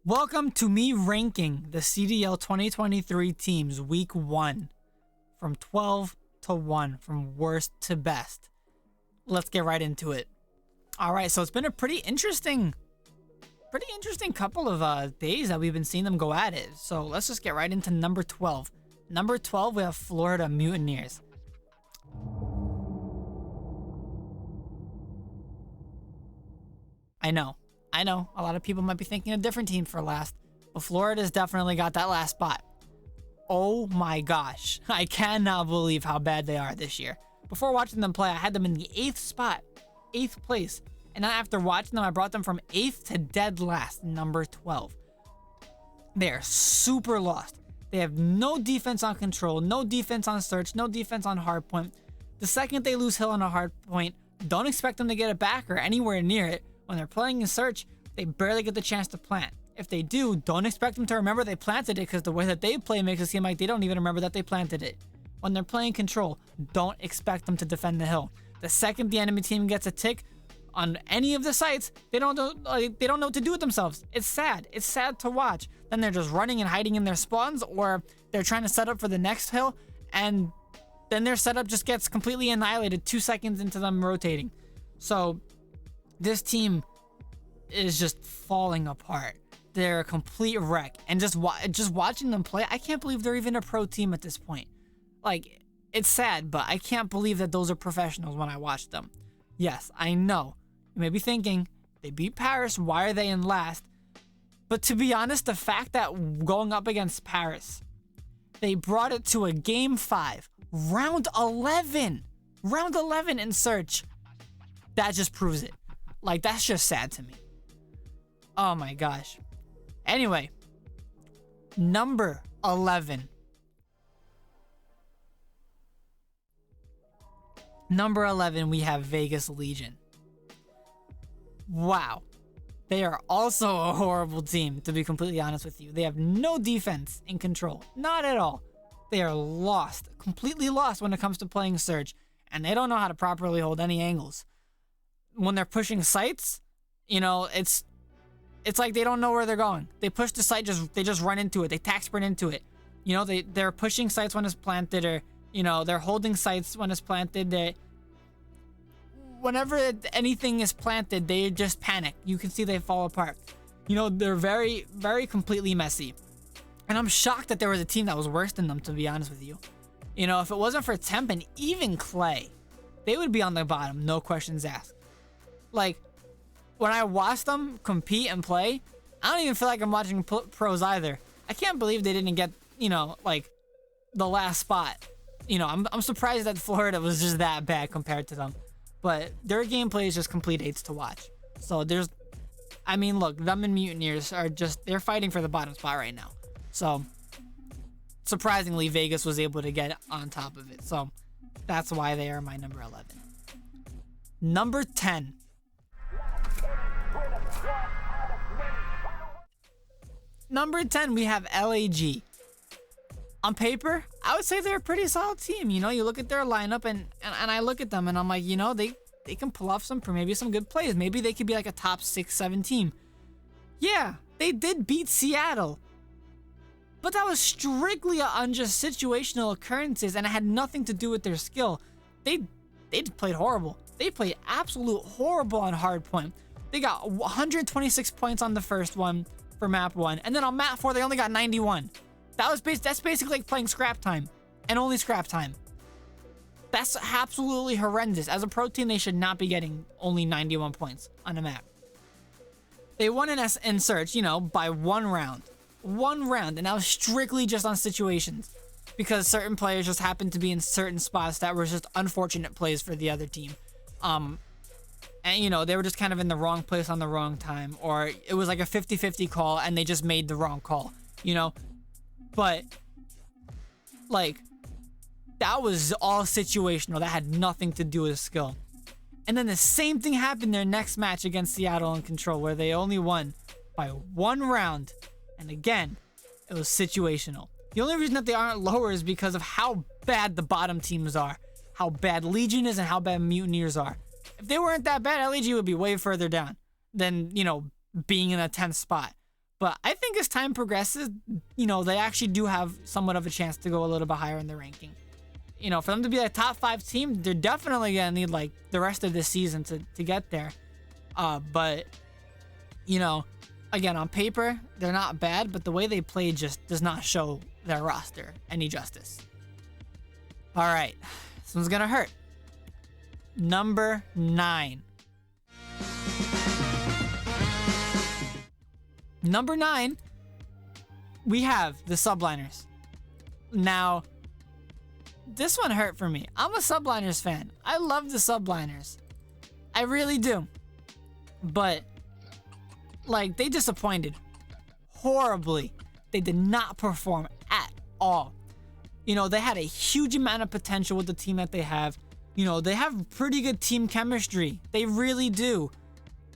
Welcome to me ranking the CDL 2023 teams week 1 from 12 to 1, from worst to best. Let's get right into it. All right, so it's been a pretty interesting couple of days that we've been seeing them go at it. So let's just get right into number 12. Number 12, we have Florida Mutineers. I know. A lot of people might be thinking a different team for last, but Florida's definitely got that last spot. Oh my gosh. I cannot believe how bad they are this year. Before watching them play, I had them in the 8th spot, 8th place. And now after watching them, I brought them from 8th to dead last, number 12. They are super lost. They have no defense on control, no defense on search, no defense on hardpoint. The second they lose Hill on a hardpoint, don't expect them to get it back or anywhere near it. When they're playing in search, they barely get the chance to plant. If they do, don't expect them to remember they planted it, because the way that they play makes it seem like they don't even remember that they planted it. When they're playing control, don't expect them to defend the hill. The second the enemy team gets a tick on any of the sites, they don't know what to do with themselves. It's sad. It's sad to watch. Then they're just running and hiding in their spawns, or they're trying to set up for the next hill, and then their setup just gets completely annihilated 2 seconds into them rotating. So this team is just falling apart. They're a complete wreck. And just watching them play, I can't believe they're even a pro team at this point. Like, it's sad, but I can't believe that those are professionals when I watch them. Yes, I know. You may be thinking, they beat Paris, why are they in last? But to be honest, the fact that going up against Paris, they brought it to a game 5, round 11 in search, that just proves it. Like, that's just sad to me. Oh my gosh. Anyway, number 11. Number 11, we have Vegas Legion. Wow. They are also a horrible team, to be completely honest with you. They have no defense in control. Not at all. They are lost, completely lost when it comes to playing search, and they don't know how to properly hold any angles. When they're pushing sites, you know, it's like they don't know where they're going. They push the site, they just run into it. They tack sprint into it. You know, they're pushing sites when it's planted, or, you know, they're holding sites when it's planted. Whenever anything is planted, they just panic. You can see they fall apart. You know, they're very, very completely messy. And I'm shocked that there was a team that was worse than them, to be honest with you. You know, if it wasn't for Temp and even Clay, they would be on the bottom, no questions asked. Like, when I watch them compete and play, I don't even feel like I'm watching pros either. I can't believe they didn't get, you know, like, the last spot. You know, I'm surprised that Florida was just that bad compared to them. But their gameplay is just complete hates to watch. So I mean, look, them and Mutineers are they're fighting for the bottom spot right now. So, surprisingly, Vegas was able to get on top of it. So, that's why they are my number 11. Number 10. Number 10, we have LAG. On paper, I would say they're a pretty solid team. You know, you look at their lineup and I look at them and I'm like, you know, they can pull off maybe some good plays. Maybe they could be like a top 6-7 team. Yeah, they did beat Seattle. But that was strictly on just situational occurrences, and it had nothing to do with their skill. They played horrible. They played absolute horrible on hardpoint. They got 126 points on the first one for map 1, and then on map 4 they only got 91. That's basically like playing scrap time, and only scrap time. That's absolutely horrendous. As a pro team, they should not be getting only 91 points on a map. They won in search, you know, by one round, and that was strictly just on situations, because certain players just happened to be in certain spots that were just unfortunate plays for the other team. And, you know, they were just kind of in the wrong place on the wrong time, or it was like a 50-50 call and they just made the wrong call, you know? But, like, that was all situational. That had nothing to do with skill. And then the same thing happened their next match against Seattle in Control, where they only won by one round. And again, it was situational. The only reason that they aren't lower is because of how bad the bottom teams are, how bad Legion is, and how bad Mutineers are. If they weren't that bad, LEG would be way further down than, you know, being in a 10th spot. But I think as time progresses, they actually do have somewhat of a chance to go a little bit higher in the ranking. For them to be a top 5 team, they're definitely going to need like the rest of this season to get there. But, again, on paper, they're not bad, but the way they play just does not show their roster any justice. All right, this one's going to hurt. Number 9. Number 9, we have the Subliners. Now, this one hurt for me. I'm a Subliners fan. I love the Subliners. I really do. But, they disappointed horribly. They did not perform at all. They had a huge amount of potential with the team that they have. They have pretty good team chemistry. They really do.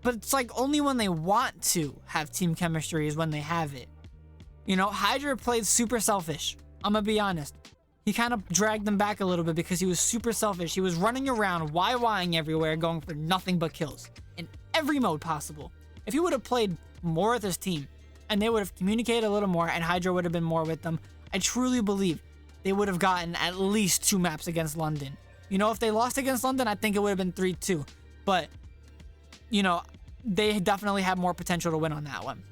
But it's only when they want to have team chemistry is when they have it. Hydra played super selfish. I'm gonna be honest. He kind of dragged them back a little bit because he was super selfish. He was running around, YYing everywhere, going for nothing but kills in every mode possible. If he would have played more with his team and they would have communicated a little more and Hydra would have been more with them, I truly believe they would have gotten at least 2 maps against London. If they lost against London, I think it would have been 3-2. But, they definitely have more potential to win on that one.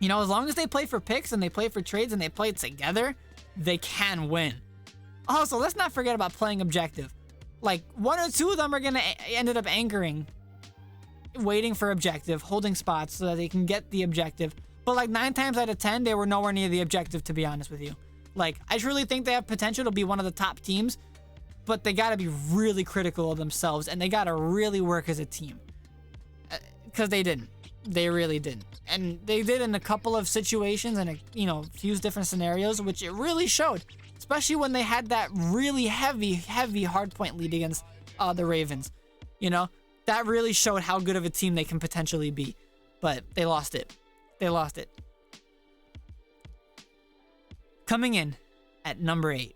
As long as they play for picks and they play for trades and they play together, they can win. Also, let's not forget about playing objective. 1 or 2 of them are going to ended up anchoring, waiting for objective, holding spots so that they can get the objective. But 9 times out of 10, they were nowhere near the objective, to be honest with you. I truly think they have potential to be one of the top teams, but they got to be really critical of themselves and they got to really work as a team. Because they didn't. They really didn't. And they did in a couple of situations and a few different scenarios, which it really showed. Especially when they had that really heavy hardpoint lead against the Ravens. That really showed how good of a team they can potentially be. But they lost it. Coming in at number 8.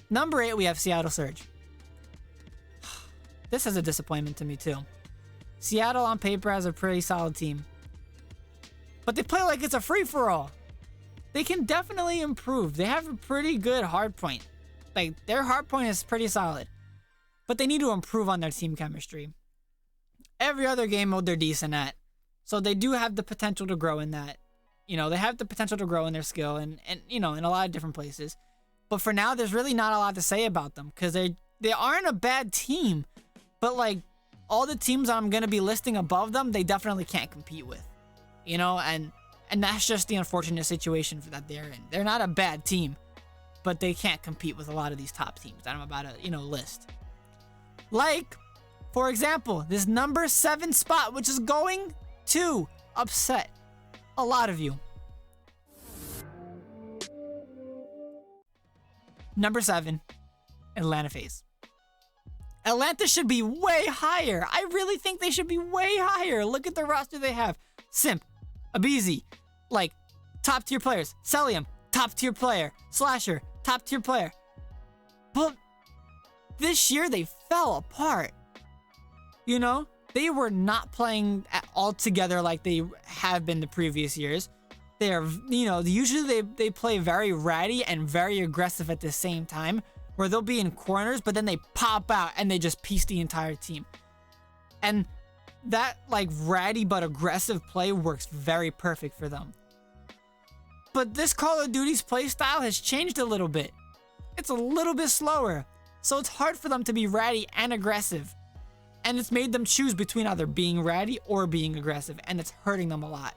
Number 8, we have Seattle Surge. This is a disappointment to me too. Seattle on paper has a pretty solid team. But they play like it's a free-for-all. They can definitely improve. They have a pretty good hardpoint. Their hardpoint is pretty solid. But they need to improve on their team chemistry. Every other game mode they're decent at. So they do have the potential to grow in that. They have the potential to grow in their skill and in a lot of different places. But for now, there's really not a lot to say about them because they aren't a bad team. But all the teams I'm going to be listing above them, they definitely can't compete with. And that's just the unfortunate situation that they're in. They're not a bad team, but they can't compete with a lot of these top teams that I'm about to, list. For example, this number 7 spot, which is going to upset a lot of you. Number 7, Atlanta FaZe. Atlanta should be way higher. I really think they should be way higher. Look at the roster they have. Simp, aBeZy, top tier players. Cellium, top tier player. Slasher, top tier player. But this year they fell apart. They were not playing all together like they have been the previous years. They're, usually they play very ratty and very aggressive at the same time, where they'll be in corners, but then they pop out and they just piece the entire team. And that ratty but aggressive play works very perfect for them. But this Call of Duty's playstyle has changed a little bit. It's a little bit slower, so it's hard for them to be ratty and aggressive. And it's made them choose between either being ratty or being aggressive, and it's hurting them a lot.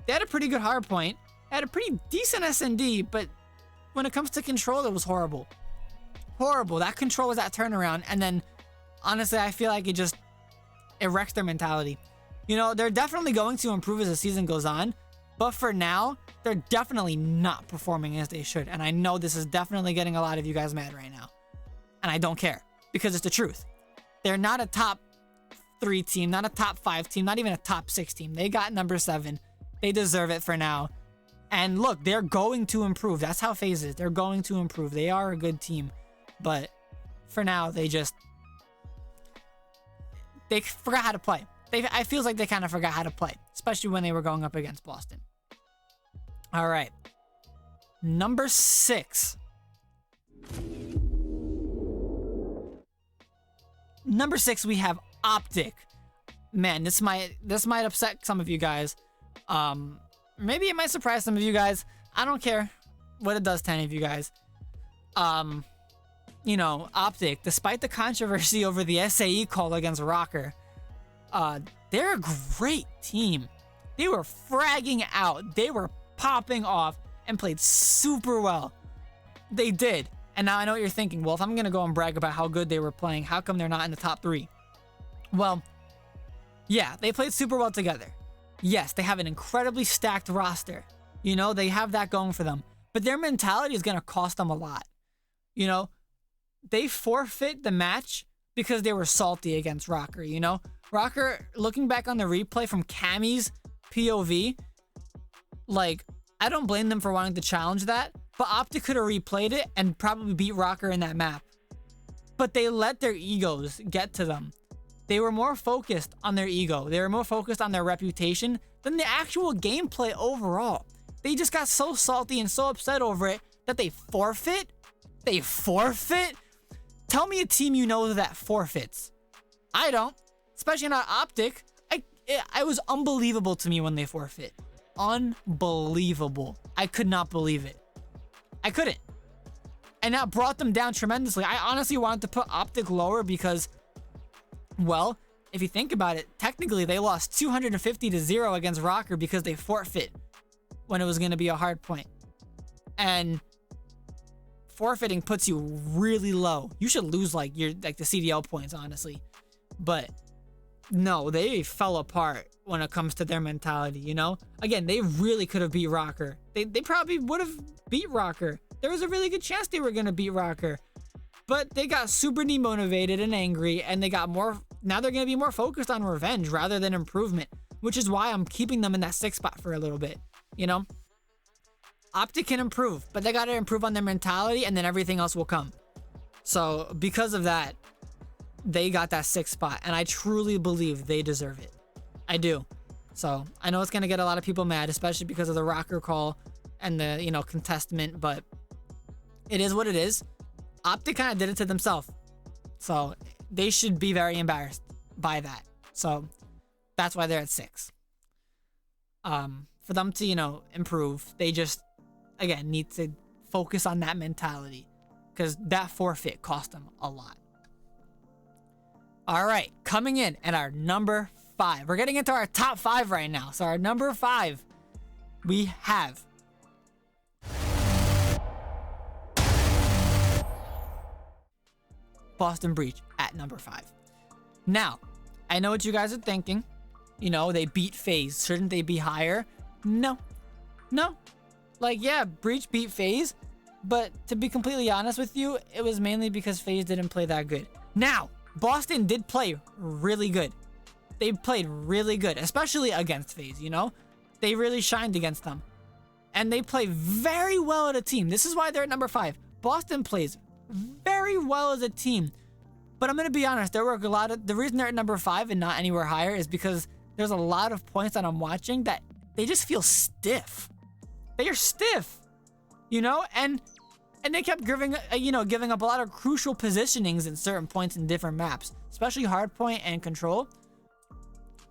They had a pretty good hardpoint, had a pretty decent SND, but when it comes to control, it was horrible. Horrible. That control was that turnaround, and then honestly, I feel like it wrecks their mentality. They're definitely going to improve as the season goes on, but for now, they're definitely not performing as they should, and I know this is definitely getting a lot of you guys mad right now. And I don't care, because it's the truth. They're not a top 3 team, not a top 5 team, not even a top 6 team. They got number 7. They deserve it for now. And look, they're going to improve. That's how FaZe is. They're going to improve. They are a good team. But for now, they They forgot how to play. I feels like they kind of forgot how to play, especially when they were going up against Boston. All right. Number 6. Number 6, we have Optic. Man, this might upset some of you guys. Maybe it might surprise some of you guys. I don't care what it does to any of you guys. You know, Optic, despite the controversy over the SAE call against Rocker, they're a great team. They were fragging out. They were popping off and played super well. They did. And now I know what you're thinking. Well, if I'm going to go and brag about how good they were playing, how come they're not in the top 3? Well, yeah, they played super well together. Yes, they have an incredibly stacked roster. You know, they have that going for them. But their mentality is going to cost them a lot. You know, they forfeit the match because they were salty against Rocker, you know? Rocker, looking back on the replay from Cammy's POV, like, I don't blame them for wanting to challenge that, but Optic could have replayed it and probably beat Rocker in that map. But they let their egos get to them. They were more focused on their ego. They were more focused on their reputation than the actual gameplay overall. They just got so salty and so upset over it that they forfeit? They forfeit? Tell me a team you know that forfeits. I don't. Especially not Optic. It was unbelievable to me when they forfeit. Unbelievable. I could not believe it. I couldn't. And that brought them down tremendously. I honestly wanted to put Optic lower because, well, if you think about it, technically they lost 250-0 against Rocker because they forfeit when it was going to be a hard point. And forfeiting puts you really low. You should lose like the CDL points, honestly. But no, they fell apart when it comes to their mentality, you know? Again, they really could have beat Rocker. They probably would have beat Rocker. There was a really good chance they were going to beat Rocker. But they got super demotivated and angry, and they got more. Now they're going to be more focused on revenge rather than improvement, which is why I'm keeping them in that 6th spot for a little bit, you know? Optic can improve, but they got to improve on their mentality, and then everything else will come. So because of that, they got that 6th spot, and I truly believe they deserve it. I do. So I know it's going to get a lot of people mad, especially because of the Rocker call and the, you know, contestment, but it is what it is. Optic kind of did it to themselves. So they should be very embarrassed by that. So that's why they're at 6. For them to, you know, improve, they just, again, need to focus on that mentality because that forfeit cost them a lot. All right, coming in at our number 5. We're getting into our top 5 right now. So our number 5, we have Boston Breach at number 5. Now, I know what you guys are thinking. You know, they beat FaZe. Shouldn't they be higher? No. Like, yeah, Breach beat FaZe, but to be completely honest with you, it was mainly because FaZe didn't play that good. Now, Boston did play really good. They played really good, especially against FaZe, you know? They really shined against them. And they play very well as a team. This is why they're at number 5. Boston plays very well as a team. But I'm going to be honest, there were a lot of... The reason they're at number 5 and not anywhere higher is because there's a lot of points that I'm watching that they just feel stiff. They are stiff, you know? And they kept giving up a lot of crucial positionings in certain points in different maps, especially hardpoint and control.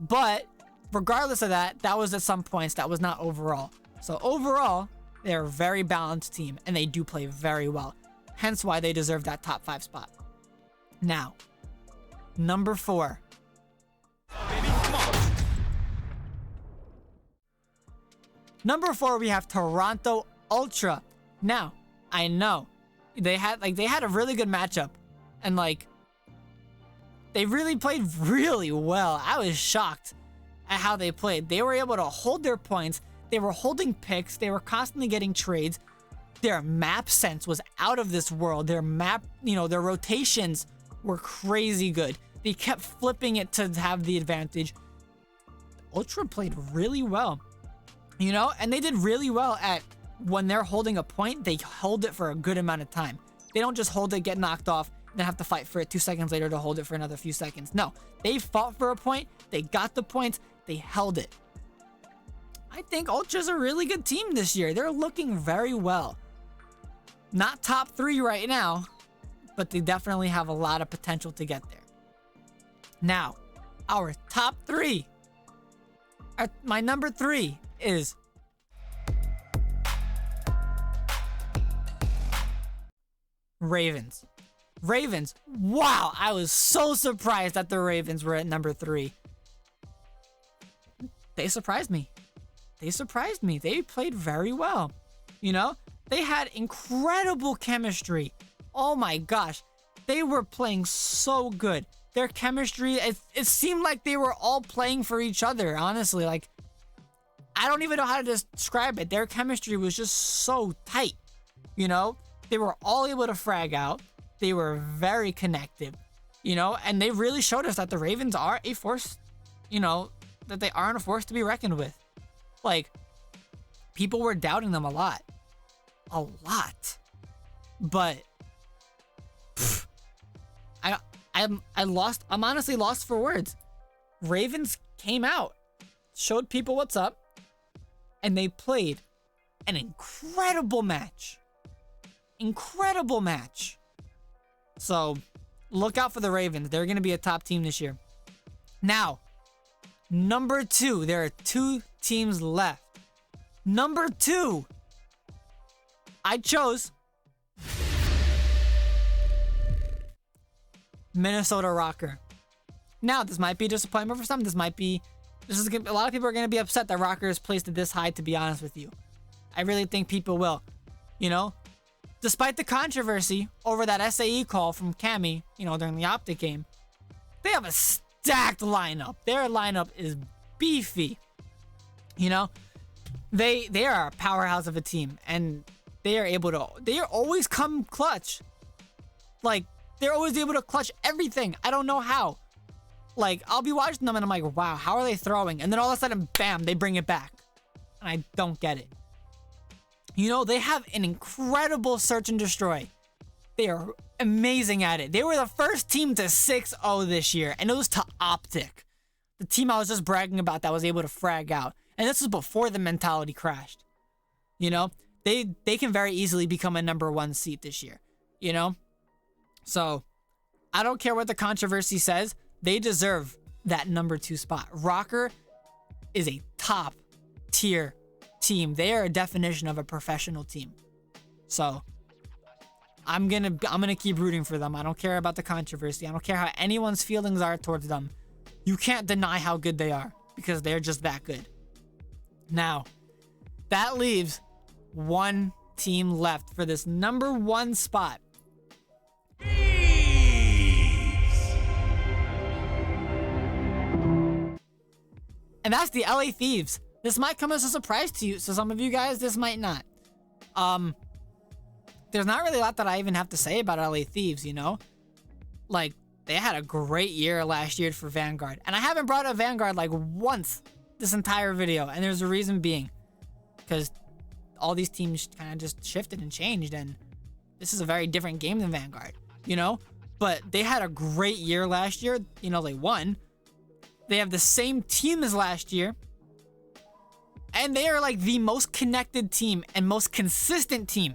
But regardless of that, that was at some points. That was not overall. So overall, they're a very balanced team, and they do play very well. Hence why they deserve that top 5 spot. Now, number 4. Number 4, we have Toronto Ultra. Now, I know they had a really good matchup, and like they really played really well. I was shocked at how they played. They were able to hold their points. They were holding picks. They were constantly getting trades. Their map sense was out of this world. Their map, you know, their rotations were crazy good. They kept flipping it to have the advantage. Ultra played really well, you know, and they did really well at when they're holding a point, they hold it for a good amount of time. They don't just hold it, get knocked off, then have to fight for it 2 seconds later to hold it for another few seconds. No, they fought for a point. They got the points. They held it. I think Ultra's a really good team this year. They're looking very well. Not top 3 right now, but they definitely have a lot of potential to get there. Now, our top 3. My number 3 is Ravens. Ravens. Wow, I was so surprised that the Ravens were at number 3. They surprised me. They played very well. You know, they had incredible chemistry. Oh my gosh. They were playing so good. Their chemistry, it seemed like they were all playing for each other, honestly. Like, I don't even know how to describe it. Their chemistry was just so tight. You know, they were all able to frag out. They were very connected, you know, and they really showed us that the Ravens are a force, you know, that they aren't a force to be reckoned with. Like, people were doubting them a lot. But I'm honestly lost for words. Ravens came out, showed people what's up, and they played an incredible match. So, look out for the Ravens. They're going to be a top team this year. Now, number 2. There are 2 teams left. Number 2. I chose Minnesota Rocker. Now, this might be a disappointment for some. A lot of people are going to be upset that Rocker is placed at this high, to be honest with you. I really think people will. You know? Despite the controversy over that SAE call from Cammy, you know, during the Optic game, they have a stacked lineup. Their lineup is beefy. You know, they are a powerhouse of a team, and they are always come clutch. Like, they're always able to clutch everything. I don't know how. Like, I'll be watching them and I'm like, wow, how are they throwing? And then all of a sudden, bam, they bring it back. And I don't get it. You know, they have an incredible search and destroy. They are amazing at it. They were the first team to 6-0 this year, and it was to Optic, the team I was just bragging about that was able to frag out. And this was before the mentality crashed. You know, they can very easily become a number 1 seed this year. You know? So, I don't care what the controversy says. They deserve that number 2 spot. Rocker is a top tier team. They are a definition of a professional team. So, I'm gonna keep rooting for them. I don't care about the controversy. I don't care how anyone's feelings are towards them. You can't deny how good they are, because they're just that good. Now, that leaves 1 team left for this number 1 spot. And that's the LA Thieves. This might come as a surprise to you, so some of you guys, this might not. There's not really a lot that I even have to say about LA Thieves, you know? Like, they had a great year last year for Vanguard. And I haven't brought up Vanguard like once this entire video, and there's a reason being. Because all these teams kind of just shifted and changed, and this is a very different game than Vanguard, you know? But they had a great year last year. You know, they won. They have the same team as last year. And they are like the most connected team and most consistent team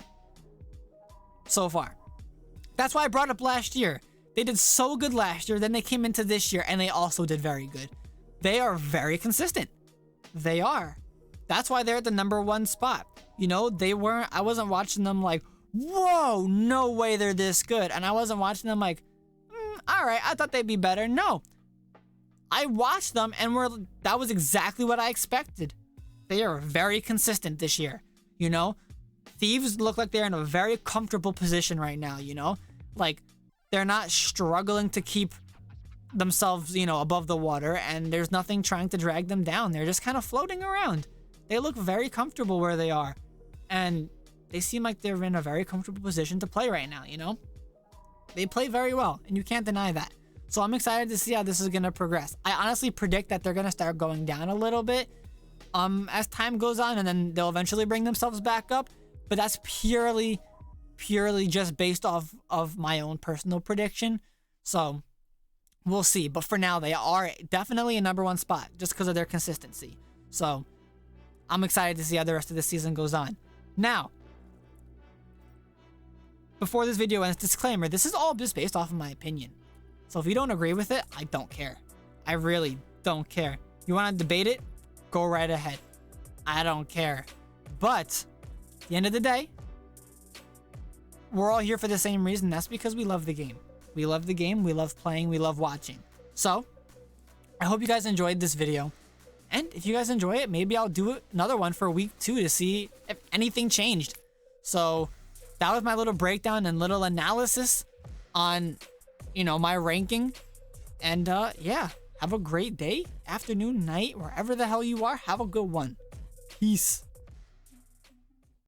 so far. That's why I brought up last year. They did so good last year, then they came into this year and they also did very good. They are very consistent. They are. That's why they're at the number 1 spot. You know, I wasn't watching them like, whoa, no way they're this good. And I wasn't watching them like, all right, I thought they'd be better. No. I watched them and that was exactly what I expected. They are very consistent this year, you know? Thieves look like they're in a very comfortable position right now, you know? Like, they're not struggling to keep themselves, you know, above the water, and there's nothing trying to drag them down. They're just kind of floating around. They look very comfortable where they are, and they seem like they're in a very comfortable position to play right now, you know? They play very well, and you can't deny that. So I'm excited to see how this is going to progress. I honestly predict that they're going to start going down a little bit as time goes on, and then they'll eventually bring themselves back up. But that's purely purely just based off of my own personal prediction. So we'll see. But for now, they are definitely a number one spot just because of their consistency. So I'm excited to see how the rest of the season goes on. Now, before this video ends, disclaimer, this is all just based off of my opinion. So if you don't agree with it, I don't care. I really don't care. You want to debate it? Go right ahead. I don't care. But at the end of the day, we're all here for the same reason. That's because we love the game. We love the game. We love playing. We love watching. So I hope you guys enjoyed this video. And if you guys enjoy it, maybe I'll do another one for week 2 to see if anything changed. So that was my little breakdown and little analysis on, my ranking. And yeah, have a great day, afternoon, night, wherever the hell you are. Have a good one. Peace.